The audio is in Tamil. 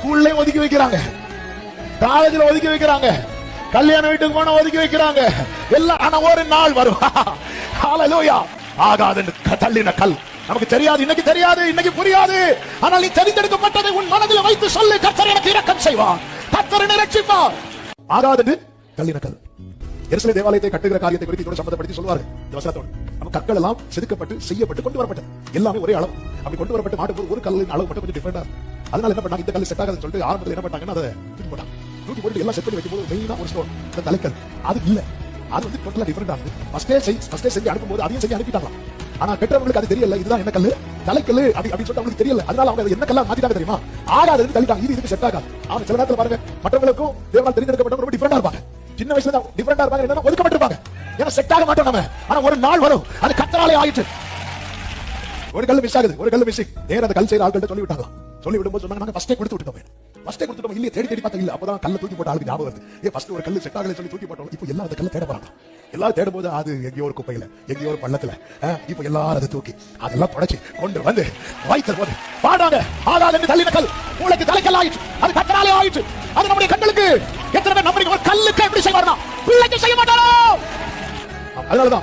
ஸ்கூல்லயும் ஒதுக்கி வைக்கிறாங்க, காலேஜ்ல ஒதுக்கி வைக்கிறாங்க, கல்யாண வீட்டுக்கு போன ஒதுக்கி வைக்கிறாங்க எல்லாம். ஆனா ஒரு நாள் வரும், ஹalleluya, ஆகாதுன்னு தள்ளின கல். நமக்கு தெரியாது, இன்னைக்கு தெரியாது, இன்னைக்கு புரியாது. ஆனால் நீ தெரிந்தெடுக்கப்பட்டதை உன் மனதில் வைத்து சொல்லு, கர்த்தர் எனக்கு இரக்கம் செய்வார், கர்த்தர் என்னை ரட்சிப்பார். ஆகாதுன்னு தள்ளின கல். எருசலேம் தேவாலயத்தை கட்டுகிற காரியத்தை குறித்து இதோடு சம்பந்தப்படுத்தி சொல்வார்கள் இந்த வசனத்தோடு. நம்ம கற்கள் எல்லாம் செதுக்கப்பட்டு செய்யப்பட்டு கொண்டு வரப்பட்டது, எல்லாமே ஒரே அளவு. அப்படி கொண்டு வரப்பட்டு மாட்டும்போது ஒரு கல்லின் அளவு மட்டும் கொஞ்சம் டிஃபரெண்டா. அதனால என்ன பண்ணாங்க, இந்த கல் செட் ஆகாதுன்னு சொல்லிட்டு ஆரம்பத்தில் என்ன பண்ணாங்கன்னா அதை தூக்கி போட்டாங்க. தூக்கி போட்டு எல்லாம் செட் பண்ணி வைக்கும்போது மெயினா ஒரு ஸ்டோன், இந்த தலைக்கல். அது இல்ல, அது வந்து டோட்டலா டிஃபரெண்ட் ஆகுது. ஃபர்ஸ்டே செஞ்சு அனுப்பும்போது அதையும் செஞ்சு அனுப்பிட்டாங்க. ஆனா பெற்றவங்களுக்கு அது தெரியல, இதுதான் என்ன கல்லு, தலைக்கல்லு அப்படி சொல்லிட்டு அவங்களுக்கு தெரியல. அதனால அவங்க என்ன கல்லா மாத்திட்டாங்க தெரியுமா, ஆகாதுன்னு தள்ளிட்டாங்க. இது இதுக்கு செட் ஆகாது. அவன் சில நேரத்தில் பாருங்க, மற்றவங்களுக்கும் தேவனால் தெரிந்தெடுக்கப்பட்டவங்க ரொம்ப டிஃபரெண்டா இருப்பாங்க. சின்ன வயசுல தான் டிஃபரெண்டா இருப்பாங்க, என்னன்னா ஒதுக்கப்பட்டிருப்பாங்க. ஏன்னா செட் ஆக மாட்டோம் நம்ம. ஆனா ஒரு நாள் வரும், அது கர்த்தராலே ஆயிற்று. ஒரு கல் மிஸ் ஆகுது, ஒரு கல் மிஸ்ஸிங். நேரா அந்த கல் செய்யற ஆட்கள்ட்ட சொல்லி விட்டாங்க. சொல்லி விடும்போது சொன்னாங்க, நாங்க ஃபர்ஸ்டே கொடுத்து விட்டுட்டோம். ஃபர்ஸ்டே கொடுத்துட்டோம், இல்லையே தேடி தேடி பார்த்தா இல்ல. அப்பதான் கல்ல தூக்கி போட்ட ஆளுக்கு ஞாபகம் வருது, ஃபர்ஸ்ட் ஒரு கல் செட் ஆகல சொல்லி தூக்கி போட்டோம். இப்போ எல்லாம் அந்த கல்ல தேட போறாங்க. எல்லாரும் தேடும் போது அது எங்கேயோ ஒரு குப்பையில, எங்கேயோ ஒரு பள்ளத்துல. இப்போ எல்லாரும் அதை தூக்கி அதெல்லாம் புடைச்சு கொண்டு வந்து வைத்த போது பாடாங்க, ஆகாது தள்ளின கல் உங்களுக்கு தலைக்கல் ஆயிற்று, அது கர்த்தராலே ஆயிற்று. அது நம்முடைய கண்களுக்கு எத்தனை பேர் நம்முடைய ஒரு கல்லுக்கு எப்படி செய்வார்னா பிள்ளைக்கு செய்ய மாட்டாரோ. அதனாலதான்